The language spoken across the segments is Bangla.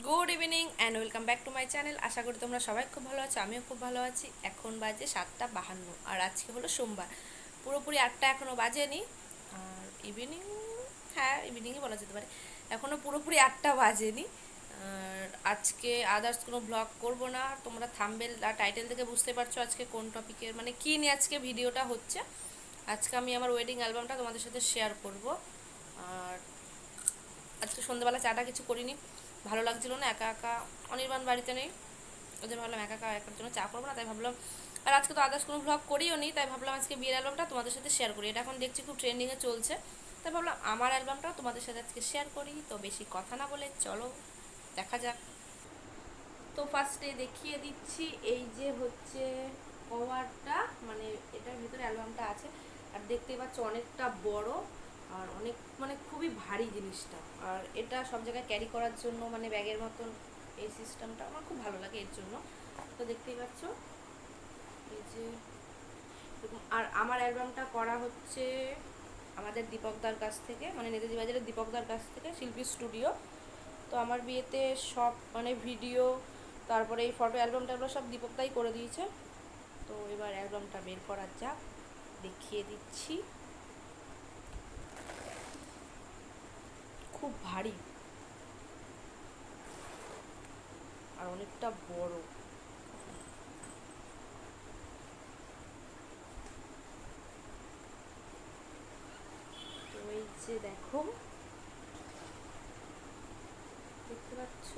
Good evening and welcome back to my channel. আশা করি তোমরা সবাই খুব ভালো আছো, আমিও খুব ভালো আছি। এখন বাজে 7:52 আর আজকে হলো সোমবার। পুরোপুরি 8টা এখনও বাজেনি। আর ইভিনিং, হ্যাঁ ইভিনিংই বলা যেতে পারে, এখনও পুরোপুরি 8টা বাজেনি। আর আজকে আদার্স কোনো ব্লগ করব না। তোমরা থাম্বনেল আর টাইটেল থেকে বুঝতে পারছো আজকে কোন টপিকের মানে কী নিয়ে আজকে ভিডিওটা হচ্ছে। আজকে আমি আমার ওয়েডিং অ্যালবামটা তোমাদের সাথে শেয়ার করব। আর আজকে সন্ধ্যাবেলা চাটা কিছু করিনি, ভালো লাগছিল না একা একা। অনির্বাণ বাড়িতে নেই, ওদের ভাবলাম একা একা একার জন্য চা করবো না, তাই ভাবলাম। আর আজকে তো আদার্স কোনো ভ্লগ করিও নি, তাই ভাবলাম আজকে বিয়ের অ্যালবামটা তোমাদের সাথে শেয়ার করি। এটা এখন দেখছি খুব ট্রেন্ডিংয়ে চলছে, তাই ভাবলাম আমার অ্যালবামটাও তোমাদের সাথে আজকে শেয়ার করি। তো বেশি কথা না বলে চলো দেখা যাক। তো ফার্স্টে দেখিয়ে দিচ্ছি, এই যে হচ্ছে কভারটা, মানে এটার ভিতরে অ্যালবামটা আছে। আর দেখতেই পাচ্ছ অনেকটা বড় আর অনেক মানে খুবই ভারী জিনিসটা। আর এটা সব জায়গায় ক্যারি করার জন্য মানে ব্যাগের মতন এই সিস্টেমটা আমার খুব ভালো লাগে এর জন্য। তো দেখতেই পাচ্ছ এই যে। আর আমার অ্যালবামটা করা হচ্ছে আমাদের দীপকদার কাছ থেকে, মানে নেতাজি বাজারের দীপকদার কাছ থেকে, শিল্পী স্টুডিও। তো আমার বিয়েতে সব মানে ভিডিও, তারপরে এই ফটো অ্যালবামটা সব দীপকদাই করে দিয়েছে। তো এবার অ্যালবামটা বের করা যাক, দেখিয়ে দিচ্ছি। খুব ভারী আর অনেকটা বড়। তো এই যে দেখো, দেখতে পাচ্ছ,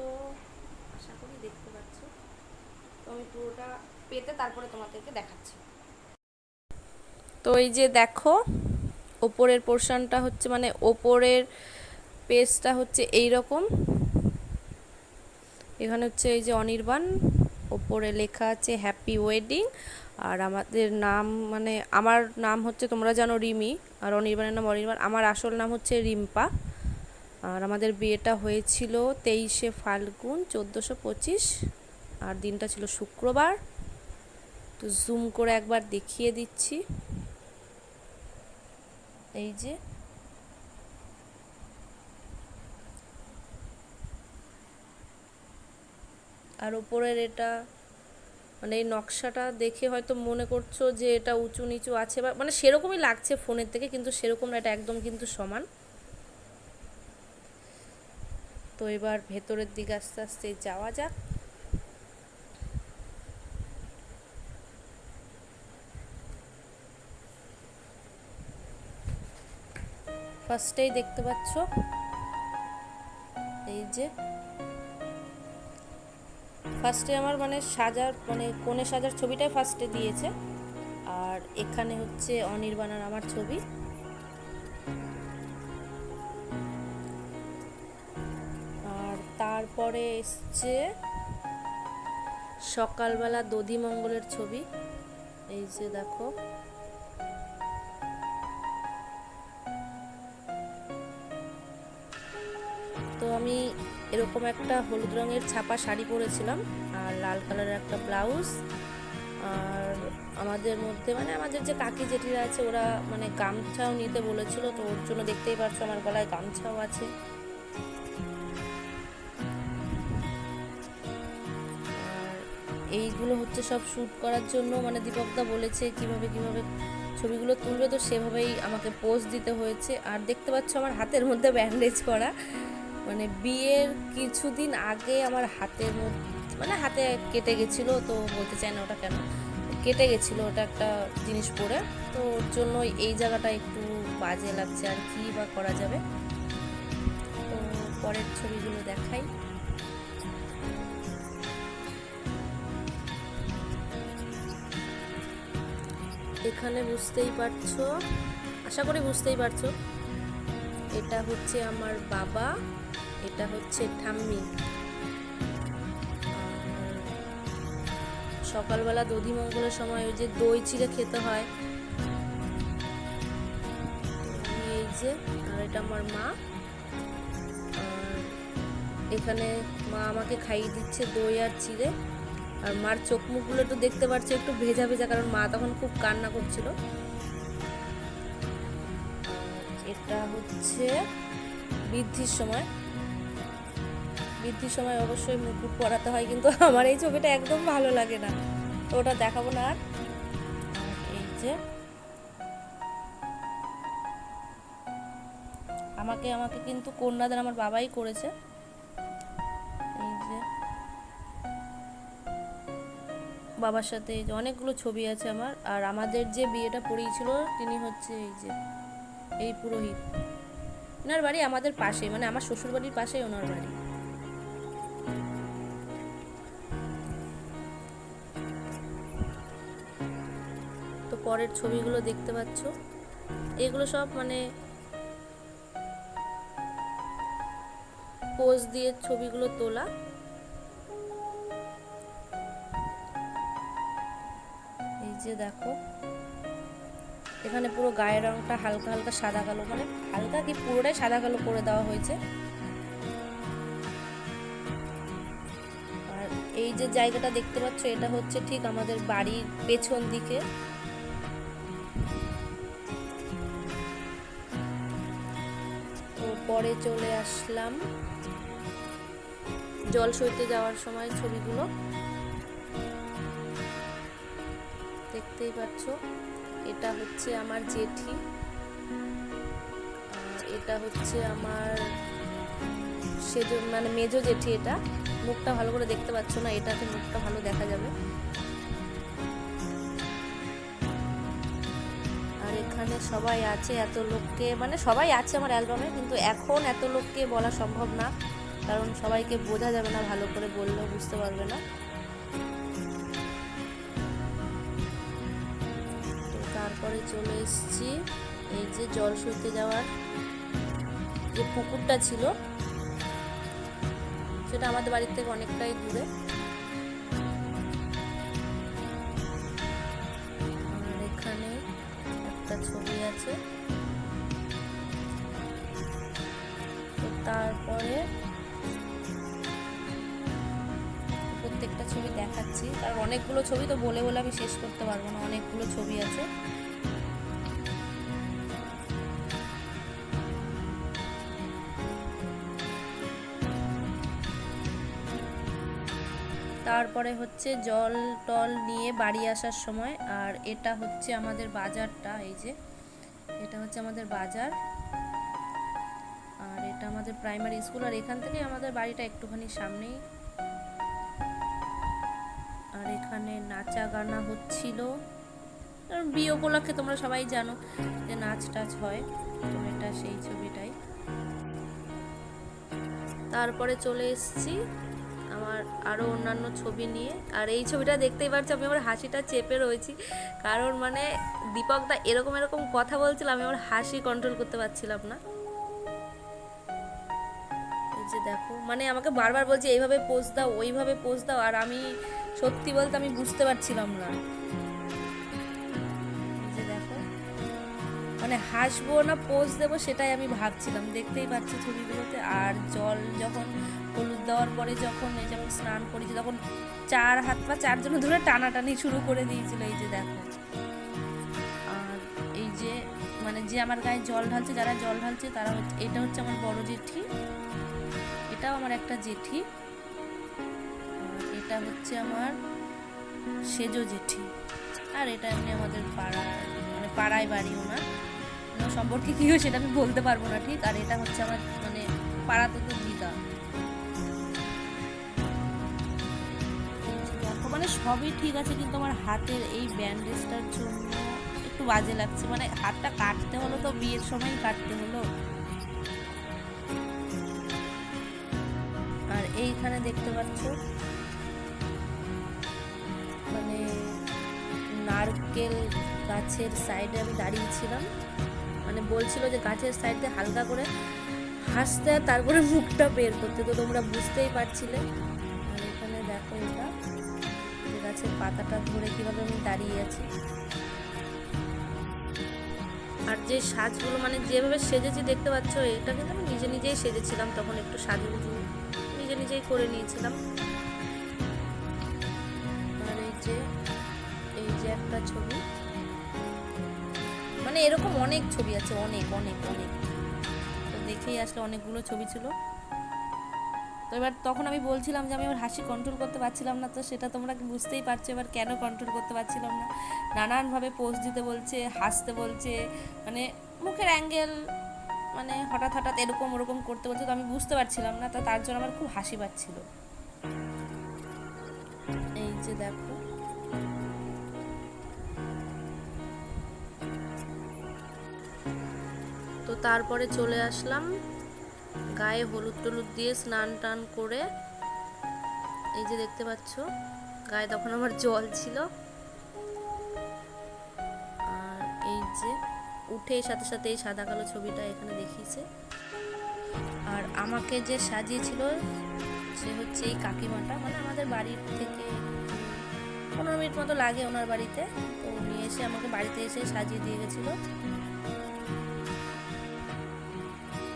আশা করি দেখতে পাচ্ছ। তো আমি পুরোটা পেতে তারপরে তোমাদেরকে দেখাচ্ছি। তো এই যে দেখো, ওপরের পোর্শনটা হচ্ছে মানে ওপরের পেজটা হচ্ছে এই রকম। এখানে হচ্ছে এই যে অনির্বাণ, ওপরে লেখা আছে হ্যাপি ওয়েডিং। আর আমাদের নাম মানে আমার নাম হচ্ছে তোমরা জানো রিমি, আর অনির্বাণের নাম অনির্বাণ। আমার আসল নাম হচ্ছে রিম্পা। আর আমাদের বিয়েটা হয়েছিল 23শে ফাল্গুন 1425, আর দিনটা ছিল শুক্রবার। তো জুম করে একবার দেখিয়ে দিচ্ছি, এই যে। আর ওপরের এটা মানে এই নকশাটা দেখে হয়তো মনে করছো যে এটা উঁচু নিচু আছে, বা মানে সেরকমই লাগছে ফোনের থেকে, কিন্তু সেরকম না, এটা একদম কিন্তু সমান। তো এবার ভেতরের দিকে আস্তে আস্তে যাওয়া যাক। ফার্স্টেই দেখতে পাচ্ছ এই যে, ফার্স্টে আমার মানে সাজার মানে কোণে সাজার ছবিটাই ফার্স্টে দিয়েছে। আর এখানে হচ্ছে অনির্বাণ আর আমার ছবি। আর তারপরে এসছে সকালবেলা দধিমঙ্গলের ছবি, এই যে দেখো। তো আমি এরকম একটা হলুদ রঙের ছাপা শাড়ি পরেছিলাম আর লাল কালারের একটা ব্লাউজ। আর আমাদের মধ্যে মানে আমাদের যে কাকি জেঠিরা আছে ওরা মানে গামছাও নিতে বলেছিল, তো ওর জন্য দেখতেই পাচ্ছ আমার গলায় গামছাও আছে। আর এইগুলো হচ্ছে সব শ্যুট করার জন্য, মানে দীপকদা বলেছে কিভাবে কিভাবে ছবিগুলো তুলবে, তো সেভাবেই আমাকে পোজ দিতে হয়েছে। আর দেখতে পাচ্ছ আমার হাতের মধ্যে ব্যান্ডেজ করা, মানে বিয়ের কিছুদিন আগে আমার হাতের মধ্যে মানে হাতে কেটে গেছিলো, তো বলতে চাই না ওটা কেন কেটে গেছিলো, ওটা একটা জিনিস পরে। তো ওর জন্য এই জায়গাটা একটু বাজে লাগছে, আর কি বা করা যাবে। তো পরের ছবিগুলো দেখাই। এখানে বুঝতেই পারছো, আশা করি বুঝতেই পারছো, এটা হচ্ছে আমার বাবা, এটা হচ্ছে ঠাম্মি। সকালবেলা দধিমঙ্গলের সময় ওই যে দই চিড়ে খেতে হয়, এই যে। আর এটা আমার মা, আর এখানে মা আমাকে খাইয়ে দিচ্ছে দই আর চিড়ে। আর মার চোখ মুখগুলো একটু দেখতে পাচ্ছি একটু ভেজা ভেজা, কারণ মা তখন খুব কান্না করছিল। এটা হচ্ছে বৃদ্ধির সময়, বৃদ্ধির সময় অবশ্যই মুকুট পরাতে হয়, কিন্তু আমার এই ছবিটা একদম ভালো লাগে না, তো ওটা দেখাবো না। আর এই যে আমাকে কিন্তু কন্যাদান আমার বাবাই করেছে। এই যে বাবার সাথে এই যে অনেকগুলো ছবি আছে আমার। আর আমাদের যে বিয়েটা পড়িয়েছিল তিনি হচ্ছে এই যে এই পুরোহিত, ওনার বাড়ি আমাদের পাশে, মানে আমার শ্বশুর বাড়ির পাশেই ওনার বাড়ি। তো পরের ছবিগুলো দেখতে পাচ্ছ, এগুলো সব মানে পোজ দিয়ে ছবিগুলো তোলা। এই যে দেখো এখানে পুরো গায়ের রংটা হালকা হালকা সাদা কালো, মানে হালকা কি পুরোটাই সাদা কালো করে দেওয়া হয়েছে। আর এই যে জায়গাটা দেখতে পাচ্ছ এটা হচ্ছে ঠিক আমাদের বাড়ির পেছন দিকে। তো পরে চলে আসলাম জল সইতে যাওয়ার সময় ছবিগুলো দেখতেই পাচ্ছ। এটা হচ্ছে আমার জেঠি, আর এটা হচ্ছে আমার সেজ মানে মেজো জেঠি। এটা মুখটা ভালো করে দেখতে পাচ্ছ না, এটাতে মুখটা ভালো দেখা যাবে। আর এখানে সবাই আছে, এত লোককে মানে সবাই আছে আমার অ্যালবামে, কিন্তু এখন এত লোককে বলা সম্ভব না, কারণ সবাইকে বোঝা যাবে না, ভালো করে বললেও বুঝতে পারবে না। তারপরে চলে এসেছি এই যে জল সইতে যাওয়ার যে পুকুরটা ছিল, সেটা আমাদের বাড়ির থেকে অনেকটাই দূরে। আর এখানে একটা ছবি আছে। তো তারপরে প্রত্যেকটা ছবি দেখাচ্ছি, কারণ অনেকগুলো ছবি তো বলে বলে আমি শেষ করতে পারবো না, অনেকগুলো ছবি আছে। তারপরে হচ্ছে জল টল নিয়ে বাড়ি আসার সময়। আর এটা হচ্ছে আমাদের বাজারটা, এই যে এটা হচ্ছে আমাদের বাজার, আর এটা আমাদের প্রাইমারি স্কুল, আর এখান থেকে আমাদের বাড়িটা একটুখানি সামনেই। আর এখানে নাচা গানা হচ্ছিল, বিয়ে উপলক্ষে তোমরা সবাই জানো যে নাচ টাচ হয়, তো এটা সেই ছবিটাই। তারপরে চলে এসেছি আমার আরও অন্যান্য ছবি নিয়ে। আর এই ছবিটা দেখতেই পাচ্ছি আমি আমার হাসিটা চেপে রয়েছি, কারণ মানে দীপকদা এরকম এরকম কথা বলছিল, আমি আমার হাসি কন্ট্রোল করতে পারছিলাম না। এই যে দেখো মানে আমাকে বারবার বলছে এইভাবে পোজ দাও ওইভাবে পোজ দাও, আর আমি সত্যি বলতে আমি বুঝতে পারছিলাম না। এই যে দেখো মানে হাসবো না পোজ দেবো সেটাই আমি ভাবছিলাম, দেখতেই পাচ্ছি ছবিগুলোতে। আর জল যখন হলুদ দেওয়ার পরে যখন এই যেমন স্নান করেছি, তখন 4 হাত পা 4 জন ধরে টানাটানি শুরু করে দিয়েছিল। এই যে দেখো, আর এই যে মানে যে আমার গায়ে জল ঢালছে, যারা জল ঢালছে তারা এটা হচ্ছে আমার বড় জেঠি, এটাও আমার একটা জেঠি, আর এটা হচ্ছে আমার সেজো জেঠি। আর এটা এমনি আমাদের পাড়ার মানে পাড়ায় বাড়ি, ওনার সম্পর্কে কি হয় সেটা আমি বলতে পারবো না ঠিক। আর এটা হচ্ছে আমার মানে পাড়াতে তো দিদা। মানে সবই ঠিক আছে, কিন্তু আমার হাতের এই ব্যান্ডেজটার জন্য একটু বাজে লাগছে, মানে হাতটা কাটতে হলো তো বিয়ের সময় কাটতে হলো। আর এইখানে দেখতে পাচ্ছ মানে নারকেল গাছের সাইডে আমি দাঁড়িয়েছিলাম, মানে বলছিল যে গাছের সাইডে হালকা করে হাসতে, তারপরে মুখটা বের করতে, তো তোমরা বুঝতেই পারছিলে। আর এখানে দেখো এটা গাছের পাতাটা ধরে কিভাবে আমি দাঁড়িয়ে আছি। আর যে সাজগুলো মানে যেভাবে সেজেছি দেখতে পাচ্ছ, এটা কিন্তু আমি নিজে নিজেই সেজেছিলাম, তখন একটু সাজুগুজু নিজে নিজেই করে নিয়েছিলাম। আর এই যে একটা ছবি, মানে এরকম অনেক ছবি আছে, অনেক অনেক অনেক, তো দেখেই আসলে অনেকগুলো ছবি ছিল। তো এবার তখন আমি বলছিলাম যে আমি আমার হাসি কন্ট্রোল করতে পারছিলাম না, তো সেটা তোমরা বুঝতেই পারছো এবার কেন কন্ট্রোল করতে পারছিলাম না। নানানভাবে পোজ দিতে বলছে, হাসতে বলছে, মানে মুখের অ্যাঙ্গেল, মানে হঠাৎ হঠাৎ এরকম ওরকম করতে বলছে, তো আমি বুঝতে পারছিলাম না, তো তার জন্য আমার খুব হাসি পাচ্ছিল। এই যে দেখো, তো তারপরে চলে আসলাম গায়ে হলুদ টলুদ দিয়ে স্নান টান করে। এই যে দেখতে পাচ্ছ গায়ে তখন আমার জল ছিল। আর এই যে উঠে সাথে সাথে এই সাদা কালো ছবিটা এখানে দেখিয়েছে। আর আমাকে যে সাজিয়েছিল সে হচ্ছে এই কাকিমাটা, মানে আমাদের বাড়ির থেকে 15 মিনিট মতো লাগে ওনার বাড়িতে, তো উনি এসে আমাকে বাড়িতে এসে সাজিয়ে দিয়ে গেছিলো।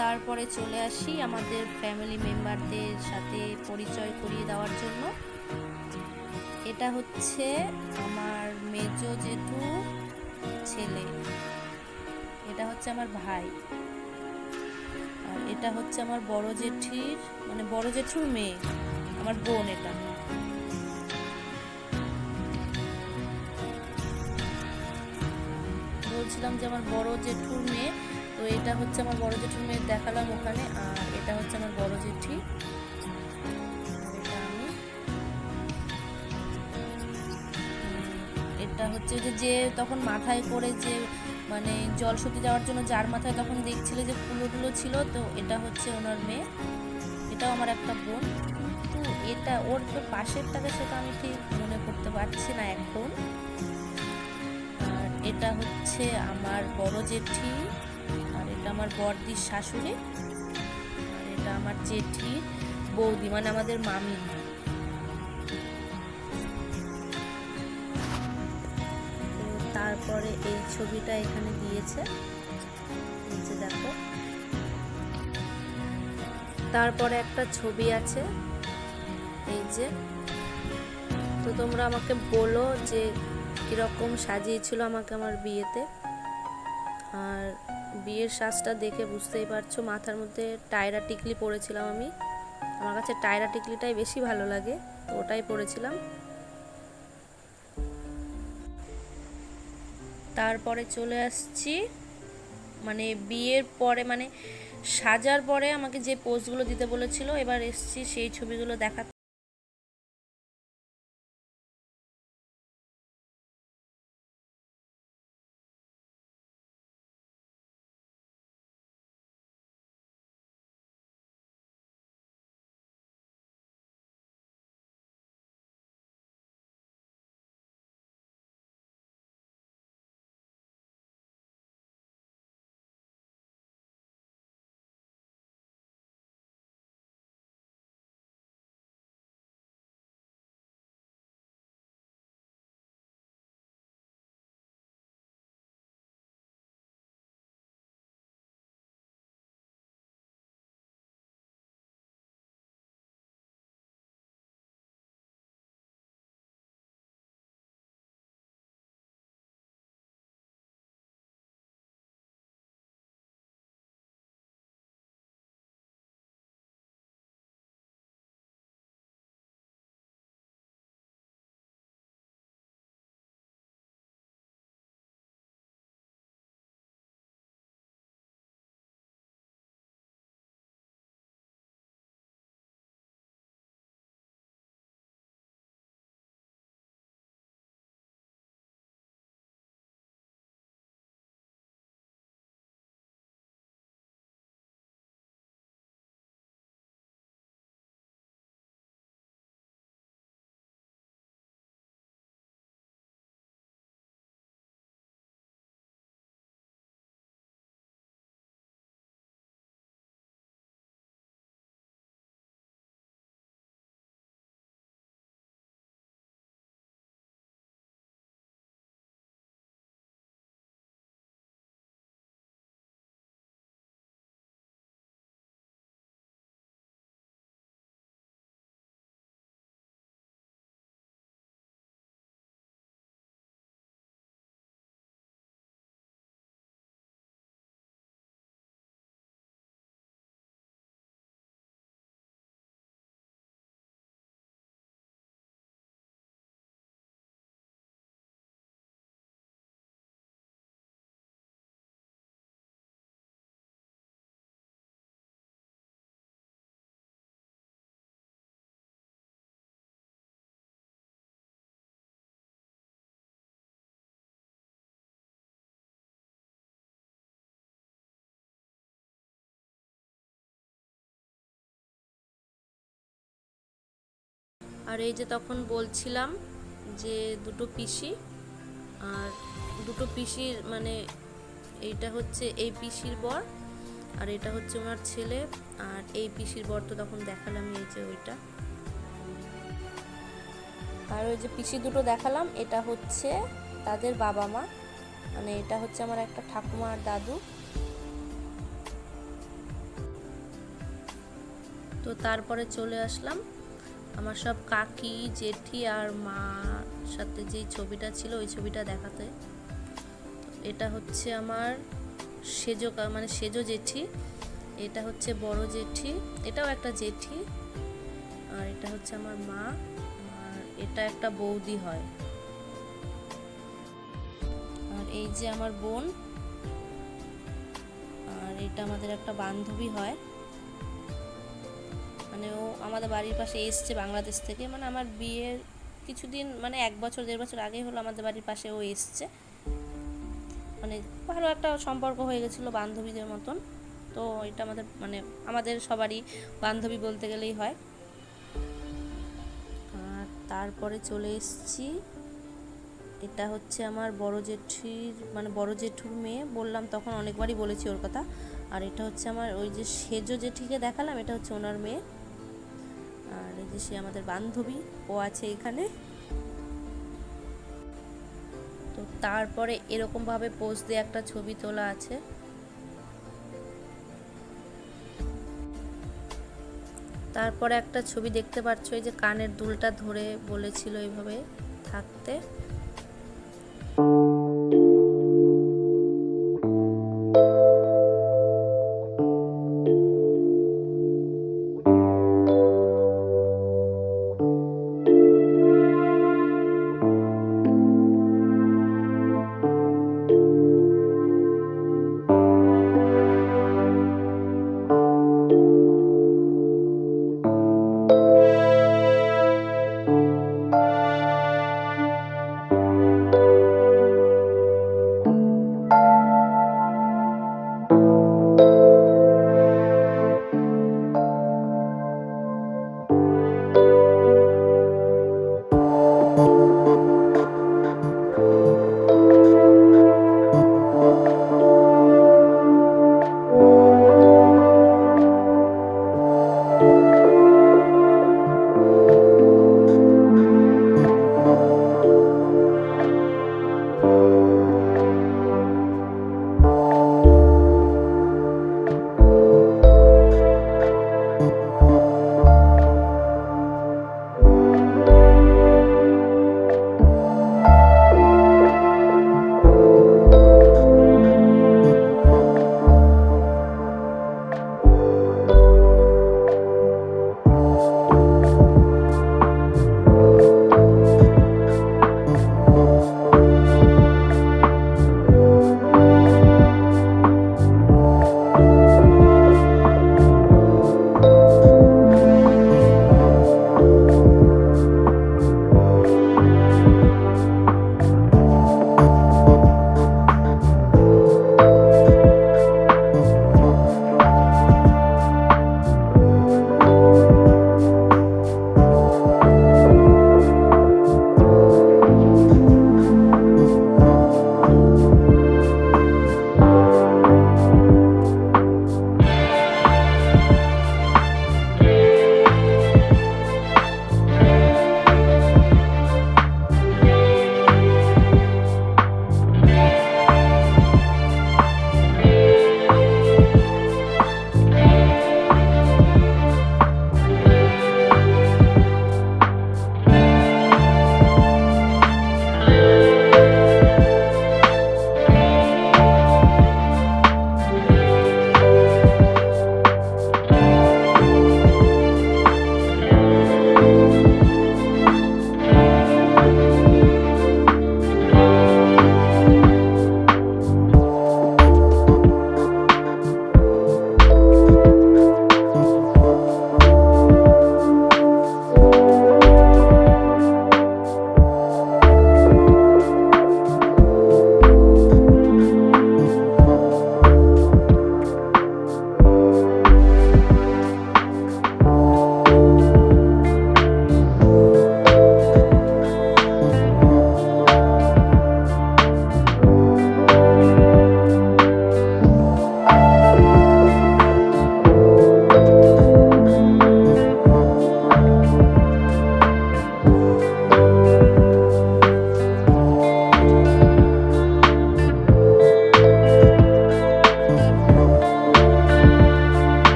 তারপরে চলে আসি আমাদের ফ্যামিলি মেম্বারদের সাথে পরিচয় করিয়ে দেওয়ার জন্য। এটা হচ্ছে আমার মেজো জেঠু ছেলে, এটা হচ্ছে আমার ভাই, আর এটা হচ্ছে আমার বড় জেঠির, মানে বড় জেঠুর মেয়ে, আমার বোন। এটা বলছিলাম যে আমার বড় জেঠুর মেয়ে, তো এটা হচ্ছে আমার বড় জেঠুর মেয়ে দেখালাম ওখানে। আর এটা হচ্ছে আমার বড় জেঠি, এটা হচ্ছে যে তখন মাথায় করে যে মানে জল সত্যি যাওয়ার জন্য যার মাথায় তখন দেখছিলে যে ফুলোগুলো ছিল, তো এটা হচ্ছে ওনার মেয়ে। এটাও আমার একটা বোন, কিন্তু এটা ওর পাশেরটাকে সেটা আমি ঠিক মনে করতে পারছি না এখন। আর এটা হচ্ছে আমার বড় জেঠি, আর এটা আমার বড়দির শাশুড়ি, আর এটা আমার জেঠি বৌদি, মানে আমাদের মামি। তারপরে এই ছবিটা এখানে দিয়েছে, নিচে দেখো। তারপরে একটা ছবি আছে এই যে, তো তোমরা আমাকে বলো যে কীরকম সাজিয়েছিল আমাকে আমার বিয়েতে। আর বিয়ের সাজটা দেখে বুঝতেই পারছো, মাথার মধ্যে টায়রা টিকলি পরেছিলাম আমি, আমার কাছে টায়রা টিকলিটাই বেশি ভালো লাগে, তো ওটাই পরেছিলাম। তারপরে চলে আসছি মানে বিয়ের পরে, মানে সাজার পরে আমাকে যে পোজগুলো দিতে বলেছিল, এবার এসছি সেই ছবিগুলো দেখা। আর এই যে তখন বলছিলাম যে দুটো পিসি, আর দুটো পিসির মানে এইটা হচ্ছে এই পিসির বর আর এটা হচ্ছে ওনার ছেলে, আর এই পিসির বর তো তখন দেখালাম, এই যে ওইটা। আর ওই যে পিসি দুটো দেখালাম এটা হচ্ছে তাদের বাবা মা, মানে এটা হচ্ছে আমার একটা ঠাকুমা আর দাদু। তো তারপরে চলে আসলাম আমার সব কাকি জেঠি আর মার সাথে যেই ছবিটা ছিল ওই ছবিটা দেখাতে। এটা হচ্ছে আমার সেজো মানে সেজো জেঠি, এটা হচ্ছে বড় জেঠি, এটাও একটা জেঠি, আর এটা হচ্ছে আমার মা, আর এটা একটা বৌদি হয়, আর এই যে আমার বোন, আর এটা আমাদের একটা বান্ধবী হয়, মানে ও আমাদের বাড়ির পাশে এসছে বাংলাদেশ থেকে, মানে আমার বিয়ের কিছুদিন মানে 1 বছর 1.5 বছর আগেই হলো আমাদের বাড়ির পাশে ও এসছে, মানে ভালো একটা সম্পর্ক হয়ে গেছিলো বান্ধবীদের মতন। তো এটা আমাদের মানে আমাদের সবারই বান্ধবী বলতে গেলেই হয়। আর তারপরে চলে এসেছি, এটা হচ্ছে আমার বড় জেঠির মানে বড় জেঠুর মেয়ে, বললাম তখন অনেকবারই বলেছি ওর কথা। আর এটা হচ্ছে আমার ওই যে সেজো জেঠিকে দেখালাম, এটা হচ্ছে ওনার মেয়ে, আর এই যে সে আমাদের বান্ধবী, ও আছে এখানে। তো তারপরে এরকমভাবে পোজ দিয়ে একটা ছবি তোলা আছে। তারপরে একটা ছবি দেখতে পাচ্ছ, এই যে কানের দুলটা ধরে বলেছিল এইভাবে থাকতে।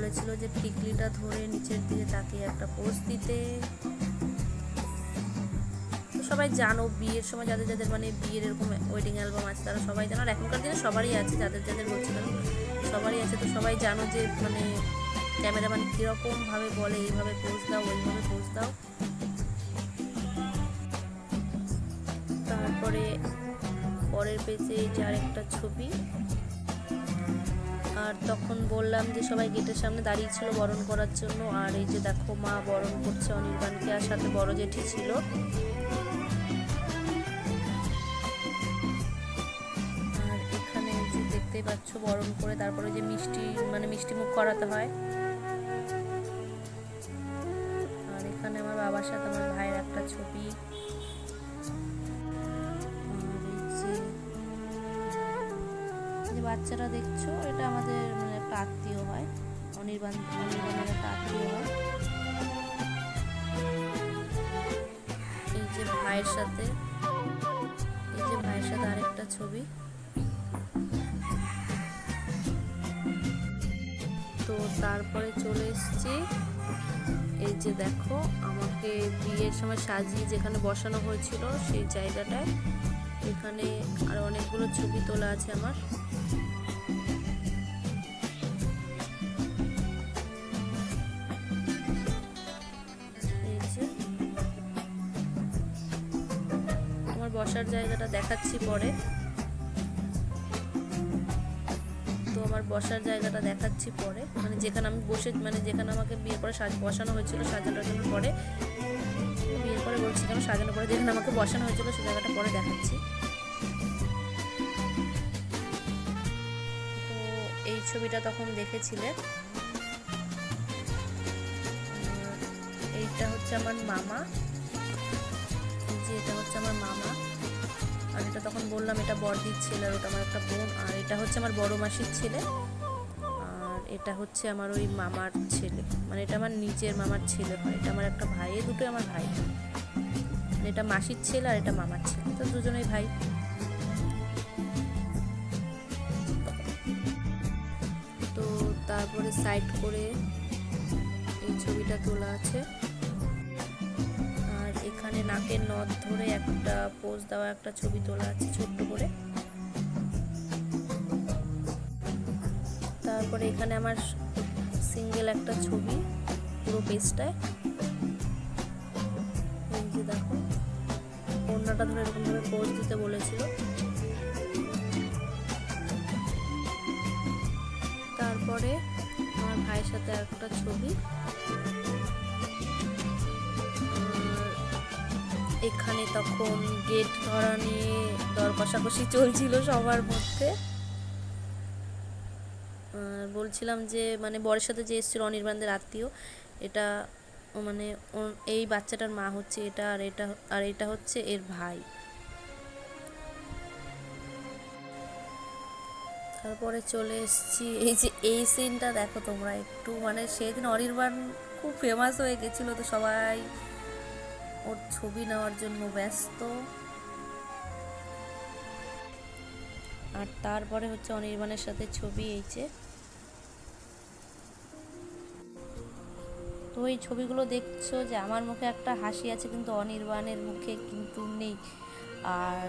বলেছিল যে টিকলিটা ধরে নিচের দিকে তাকিয়ে একটা পোজ দিতে। তো সবাই জানো বিয়ের সময় যাদের যাদের মানে বিয়ের এরকম ওয়েডিং অ্যালবাম আছে তারা সবাই জানো, আর এখনকার দিনে সবারই আছে, যাদের যাদের বলছি কেন সবারই আছে। তো সবাই জানো যে মানে ক্যামেরাম্যান কীরকমভাবে বলে এইভাবে পোজ দাও ওইভাবে পোজ দাও। তারপরে পরের পেজে যে আরেকটা ছবি, আর তখন বললাম যে সবাই গেটের সামনে দাঁড়িয়ে ছিল বরণ করার জন্য। আর এই যে দেখো মা বরণ করছে অনির্বাণকে, আর সাথে বড় জেঠি ছিল। আর এখানে যে দেখতেই পাচ্ছ বরণ করে তারপরে যে মিষ্টি মুখ করাতে হয়। আর এখানে আমার বাবার সাথে আমার ভাইয়ের একটা ছবি। বাচ্চারা দেখছো এটা আমাদের মানে একটা আত্মীয় হয়, অনির্বাণের একটা আত্মীয় হয়। এই যে ভাইয়ের সাথে আরেকটা ছবি। তো তারপরে চলে এসেছি, এই যে দেখো আমাকে বিয়ের সময় সাজিয়ে যেখানে বসানো হয়েছিল সেই জায়গাটায়। এখানে আর অনেকগুলো ছবি তোলা আছে আমার। বসার জায়গাটা দেখাচ্ছি পরে। তো আমার বসার জায়গাটা দেখাচ্ছি পরে, মানে যেখানে আমি বসে মানে যেখানে আমাকে বিয়ের পরে বসানো হয়েছিল সাজানোর জন্য পরে, বিয়ের পরে বলছি কেন সাজানোর পরে যেখানে আমাকে বসানো হয়েছিল সেই জায়গাটা পরে দেখাচ্ছি। তো এই ছবিটা তখন দেখেছিলে। এইটা হচ্ছে আমার মামা, যে এটা হচ্ছে আমার মামা। আর এটা তখন বললাম এটা বড়দির ছেলে, আর ওটা আমার একটা বোন। আর এটা হচ্ছে আমার বড় মাসির ছেলে, আর এটা হচ্ছে আমার ওই মামার ছেলে, মানে এটা আমার নিজের মামার ছেলে হয়। এটা আমার একটা ভাই, এই দুটোই আমার ভাই। এটা মাসির ছেলে আর এটা মামার ছেলে, তো দুজনেই ভাই। তো তারপরে সাইড করে এই ছবিটা তোলা আছে। এখানে নাকের নথ ধরে একটা পোজ দেওয়া একটা ছবি তোলা আছে ছোট্ট করে। তারপরে এখানে আমার সিঙ্গেল একটা ছবি পুরো পেজটায়। এই যে দেখো ওড়নাটা ধরে এরকম ভাবে পোজ দিতে বলেছিল। তারপরে আমার ভাইয়ের সাথে একটা ছবি। এখানে তখন গেট ধরা নিয়ে দর কষাকষি চলছিল সবার মধ্যে। বলছিলাম যে মানে বরের সাথে যে এসেছিল অনির্বাণদের আত্মীয়, এটা মানে এই বাচ্চাটার মা হচ্ছে এটা, আর এটা হচ্ছে এর ভাই। তারপরে চলে এসেছি, এই যে এই সিনটা দেখো তোমরা একটু, মানে সেদিন অনির্বাণ খুব ফেমাস হয়ে গেছিলো, তো সবাই ওর ছবি নেওয়ার জন্য ব্যস্ত। আর তারপরে হচ্ছে অনির্বাণের সাথে ছবি। এই যে তো এই ছবিগুলো দেখছো যে আমার মুখে একটা হাসি আছে কিন্তু অনির্বাণের মুখে কিন্তু নেই। আর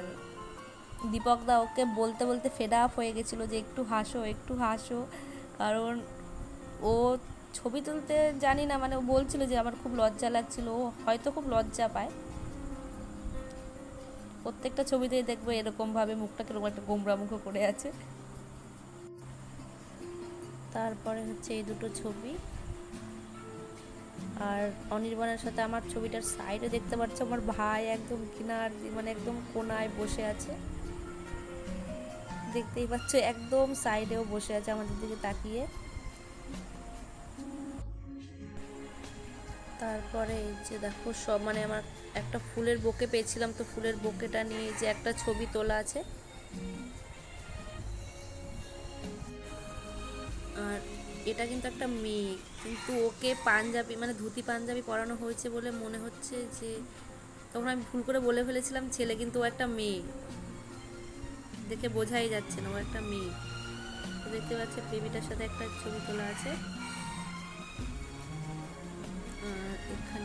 দীপক দা ওকে বলতে বলতে ফেড আপ হয়ে গেছিলো যে একটু হাসো একটু হাসো, কারণ ও ছবি তুলতে জানি না, মানে ও বলছিল যে আমার খুব লজ্জা লাগছিল, ও হয়তো খুব লজ্জা পায়। প্রত্যেকটা ছবিতেই দেখবো এরকমভাবে মুখটা কিরকম একটা গোমরা মুখো করে আছে। তারপরে হচ্ছে এই দুটো ছবি। আর অনির্বাণের সাথে আমার ছবিটার সাইডে দেখতে পাচ্ছ আমার ভাই একদম কিনার মানে একদম কোনায় বসে আছে, দেখতেই পাচ্ছ একদম সাইডেও বসে আছে আমাদের দিকে তাকিয়ে। তারপরে এই যে দেখো সব মানে আমার একটা ফুলের বোকে পেয়েছিলাম, তো ফুলের বোকেটা নিয়ে যে একটা ছবি তোলা আছে। আর এটা কিন্তু একটা মেয়ে, কিন্তু ওকে পাঞ্জাবি মানে ধুতি পাঞ্জাবি পরানো হয়েছে বলে মনে হচ্ছে যে, তখন আমি ভুল করে বলে ফেলেছিলাম ছেলে, কিন্তু ও একটা মেয়ে, দেখে বোঝাই যাচ্ছে না ও একটা মেয়ে। তো দেখতে পাচ্ছে বেবিটার সাথে একটা ছবি তোলা আছে।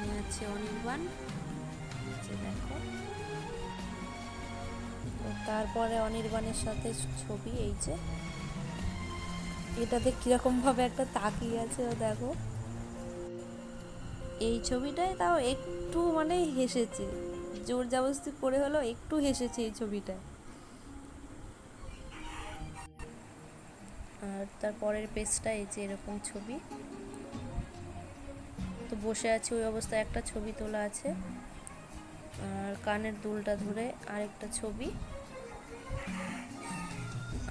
এখানে আছে অনির্বাণ, দেখো। তারপরে অনির্বাণের সাথে ছবি, এই যে এটাতে কিরকম ভাবে একটা তাকিয়ে আছে ও, দেখো। এই ছবিটায় তাও একটু মানে হেসেছে, জোর জবরদস্তি করে হলো একটু হেসেছে এই ছবিটায়। আর তারপরের পেজটা এই যে এরকম ছবি, তো বসে আছে ওই অবস্থায় একটা ছবি তোলা আছে, আর কানের দুলটা ধরে আরেকটা ছবি,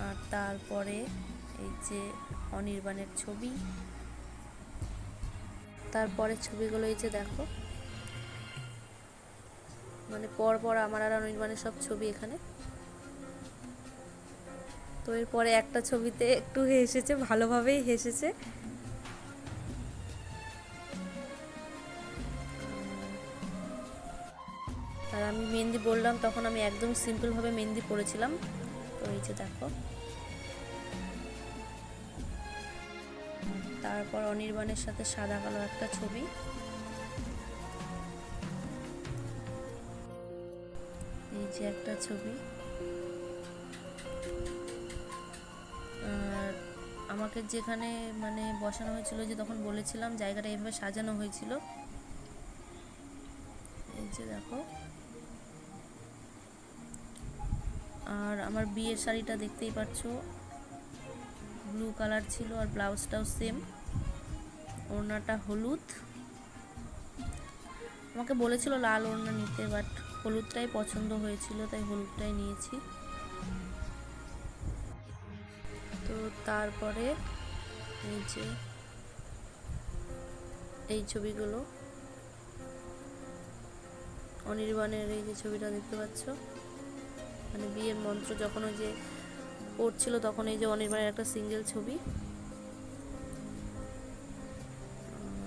আর তারপরে এই যে অনির্বাণের ছবি। তারপরের ছবিগুলো এই যে দেখো, মানে পর আমার আর অনির্বাণের সব ছবি এখানে। তো এরপরে একটা ছবিতে একটু হেসেছে, ভালোভাবেই হেসেছে। আর আমি মেহেন্দি বললাম তখন আমি একদম সিম্পলভাবে মেহেন্দি পরেছিলাম। তো এই যে দেখো। তারপর অনির্বাণের সাথে সাদা কালো একটা ছবি, এই যে একটা ছবি। আর আমাকে যেখানে মানে বসানো হয়েছিল, যে তখন বলেছিলাম জায়গাটা এইভাবে সাজানো হয়েছিল, এই যে দেখো। আর আমার বিয়ের শাড়িটা দেখতেই পাচ্ছ, ব্লু কালার ছিল, আর ব্লাউজটাও সেম, ওড়নাটা হলুদ। আমাকে বলেছিল লাল ওড়না নিতে, বাট হলুদটাই পছন্দ হয়েছিল, তাই হলুদটাই নিয়েছি। তো তারপরে এই যে এই ছবিগুলো, অনির্বাণের এই যে ছবিটা দেখতে পাচ্ছ, মানে বিয়ের মন্ত্র যখন ওই যে পড়ছিল তখন এই যে অনির্বাণের একটা সিঙ্গেল ছবি।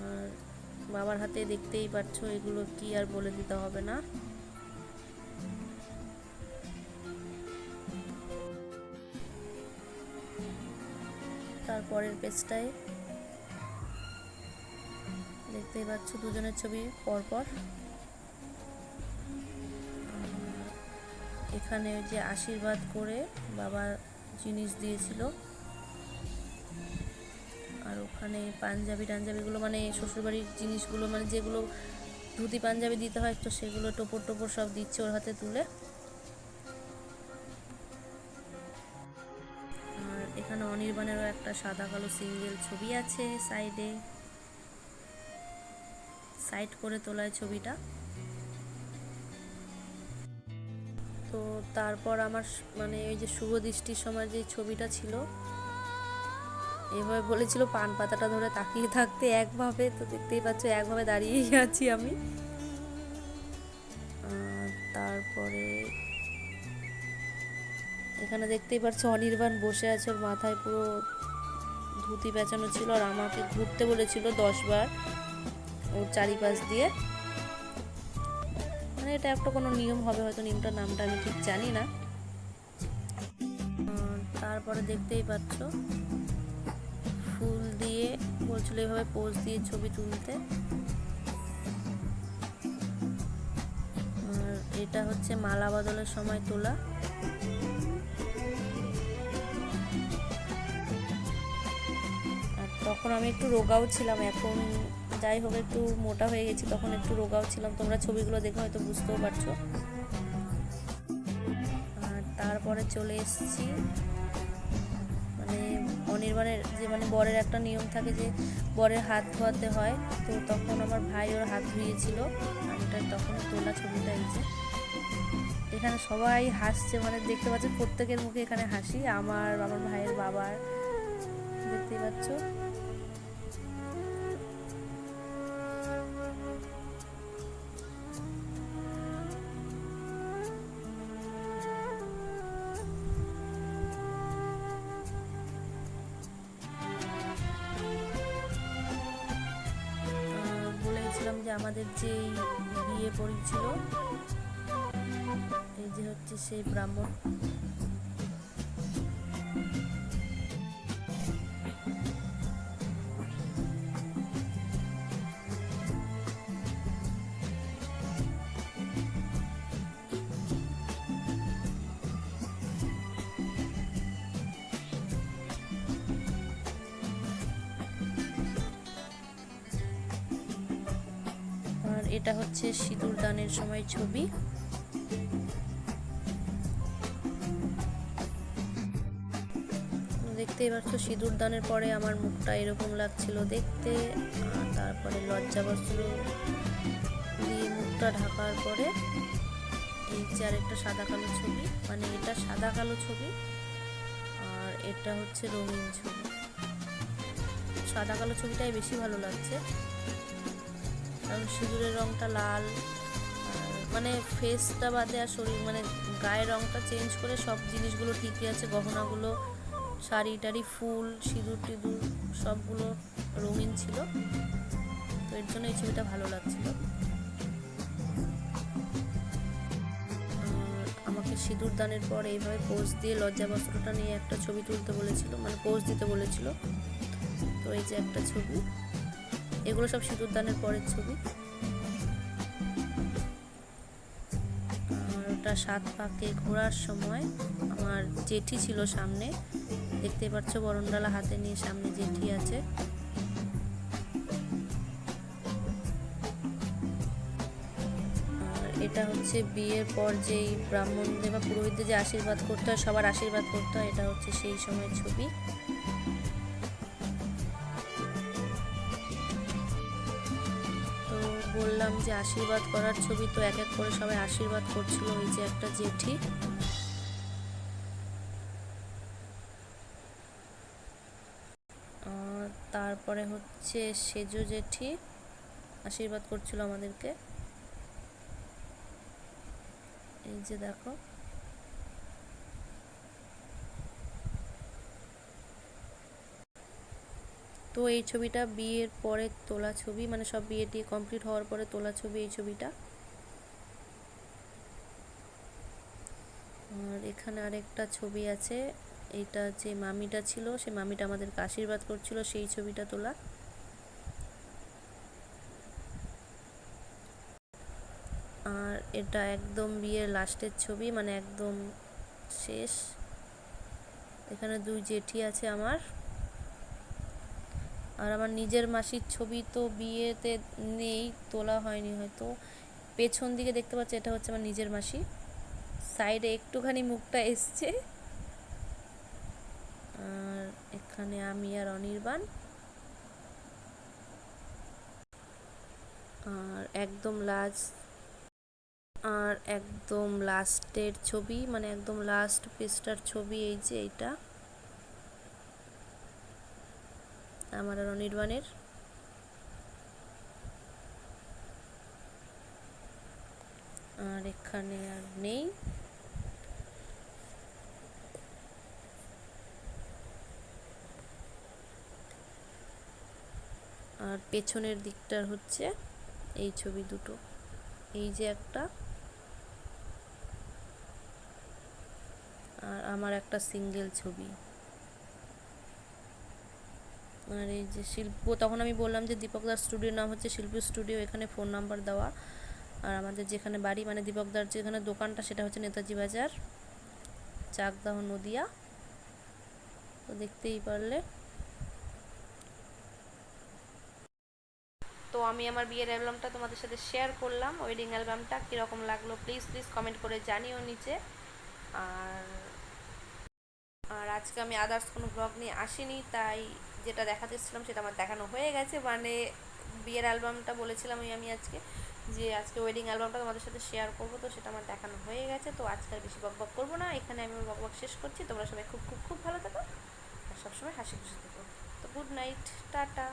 আর বাবার হাতে দেখতেই পাচ্ছ, এগুলো কি আর বলে দিতে হবে না। তারপরের পেজটায় দেখতেই পাচ্ছ দুজনের ছবি পরপর। এখানে যে আশীর্বাদ করে বাবা জিনিস দিয়েছিল, আর ওখানে পাঞ্জাবি টাঞ্জাবিগুলো মানে শ্বশুরবাড়ির জিনিসগুলো, মানে যেগুলো ধুতি পাঞ্জাবি দিতে হয়, তো সেগুলো টোপর টোপর সব দিচ্ছে ওর হাতে তুলে। আর এখানে অনির্বাণেরও একটা সাদা কালো সিঙ্গেল ছবি আছে সাইড করে তোলায় ছবিটা। তো তারপর আমার মানে ওই যে শুভ দৃষ্টির সময় যে ছবিটা ছিল, এভাবে বলেছিল পান পাতাটা ধরে তাকিয়ে থাকতে একভাবে, তো দেখতেই পাচ্ছ একভাবে দাঁড়িয়েই আছি আমি। তারপরে এখানে দেখতেই পাচ্ছ অনির্বাণ বসে আছে, ওর মাথায় পুরো ধুতি পেঁচানো ছিল, আর আমাকে ঘুরতে বলেছিল 10 বার ওর চারিপাশ দিয়ে। মানে এটা একটা কোনো নিয়ম হবে, হয়তো নিয়মটার নামটা আমি ঠিক জানি না। তারপরে দেখতেই পাচ্ছ ফুল দিয়ে বলছিল এভাবে পোজ দিয়ে ছবি তুলতে। আর এটা হচ্ছে মালা বদলের সময় তোলা। আর তখন আমি একটু রোগাও ছিলাম, এখন যাই হোক একটু মোটা হয়ে গেছি, তখন একটু রোগাও ছিলাম, তোমরা ছবিগুলো দেখে হয়তো বুঝতেও পারছো। আর তারপরে চলে এসেছি মানে অনির্বাণের যে মানে বরের একটা নিয়ম থাকে যে বরের হাত ধোয়াতে হয়, তো তখন আমার ভাই ওর হাত ধুয়েছিল, আর এটা তখন তোলা ছবিটা। এই যে এখানে সবাই হাসছে, মানে দেখতে পাচ্ছ প্রত্যেকের মুখে এখানে হাসি, আমার ভাইয়ের বাবার, দেখতেই পাচ্ছ। বলেছিলাম যে আমাদের যে বিয়ে পড়েছিল, এই যে হচ্ছে সেই ব্রাহ্মণ। এটা হচ্ছে সিঁদুর দানের সময় ছবি। দেখতেই পাচ্ছ সিঁদুর দানের পরে আমার মুখটা এরকম লাগছিল দেখতে। তারপরে লজ্জাবস্ত্র দিয়ে মুখটা ঢাকার পরে এই যে আরেকটা সাদা কালো ছবি, মানে এটা সাদা কালো ছবি আর এটা হচ্ছে রঙিন ছবি। সাদা কালো ছবিটাই বেশি ভালো লাগছে, কারণ সিঁদুরের রঙটা লাল, মানে ফেসটা বাদে আর শরীর মানে গায়ের রঙটা চেঞ্জ করে সব জিনিসগুলো ঠিকই আছে, গহনাগুলো, শাড়ি টাড়ি, ফুল, সিঁদুর টিঁদুর সবগুলো রঙিন ছিল, তো এর জন্য এই ছবিটা ভালো লাগছিল। আমাকে সিঁদুর দানের পর এইভাবে পোজ দিয়ে লজ্জাবস্ত্রটা নিয়ে একটা ছবি তুলতে বলেছিল, মানে পোজ দিতে বলেছিল। তো এই যে একটা ছবি, এগুলো সব সিঁদুর দানের পরের ছবি। আর ওটা 7 পাকে ঘোরার সময় আমার জেঠি ছিল সামনে, দেখতে পাচ্ছ বরণডালা হাতে নিয়ে সামনে জেঠি আছে। আর এটা হচ্ছে বিয়ের পর যেই ব্রাহ্মণদের বা পুরোহিতদের যে আশীর্বাদ করতে হয়, সবার আশীর্বাদ করতে হয়, এটা হচ্ছে সেই সময়ের ছবি। তো বললাম যে আশীর্বাদ করার ছবি, তো এক এক করে সবাই আশীর্বাদ করছিল। এই যে একটা জেঠি, তারপরে হচ্ছে সেজো জেঠি আশীর্বাদ করছিল আমাদেরকে। এই যে দেখো, তো এই ছবিটা বিয়ের পরে তোলা ছবি, মানে সব বিয়ে টিয়ে কমপ্লিট হওয়ার পরে তোলা ছবি এই ছবিটা। আর এখানে আরেকটা ছবি আছে, এইটা যে মামিটা ছিল সেই মামিটা আমাদেরকে আশীর্বাদ করছিল, সেই ছবিটা তোলা। আর এটা একদম বিয়ের লাস্টের ছবি, মানে একদম শেষ। এখানে 2 জেঠি আছে আমার। আর আমার নিজের মাসির ছবি তো বিয়েতে নেই, তোলা হয়নি হয়তো। পেছন দিকে দেখতে পাচ্ছি, এটা হচ্ছে আমার নিজের মাসি, সাইডে একটুখানি মুখটা এসছে। আর এখানে আমি আর অনির্বাণ। আর একদম লাস্টের ছবি, মানে একদম লাস্ট পেজটার ছবি এই যে এইটা আমার আর অনির্বাণের। আর এখানে আর নেই। আর পেছনের দিকটার হচ্ছে এই ছবি দুটো, এই যে একটা আর আমার একটা সিঙ্গেল ছবি। আর এই যে শিল্প, তখন আমি বললাম যে দীপকদার স্টুডিওর নাম হচ্ছে শিল্পী স্টুডিও, এখানে ফোন নাম্বার দেওয়া। আর আমাদের যেখানে বাড়ি, মানে দীপকদার যেখানে দোকানটা, সেটা হচ্ছে নেতাজি বাজার, চাকদাহ, নদিয়া। তো দেখতেই পারলে। তো আমি আমার বিয়ের অ্যালবামটা তোমাদের সাথে শেয়ার করলাম, ওয়েডিং অ্যালবামটা কীরকম লাগলো প্লিজ কমেন্ট করে জানিও নিচে। আর আর আজকে আমি আদার্স কোনো ব্লগ নিয়ে আসিনি, তাই যেটা দেখাতে এসেছিলাম সেটা আমার দেখানো হয়ে গেছে। মানে বিয়ের অ্যালবামটা বলেছিলাম আমি আজকে, যে আজকে ওয়েডিং অ্যালবামটা তোমাদের সাথে শেয়ার করবো, তো সেটা আমার দেখানো হয়ে গেছে। তো আজকে আর বেশি বকবক করবো না, এখানে আমি বকবক শেষ করছি। তোমরা সবাই খুব খুব খুব ভালো থাকো আর সবসময় হাসি খুশি থেকো। তো গুড নাইট, টাটা।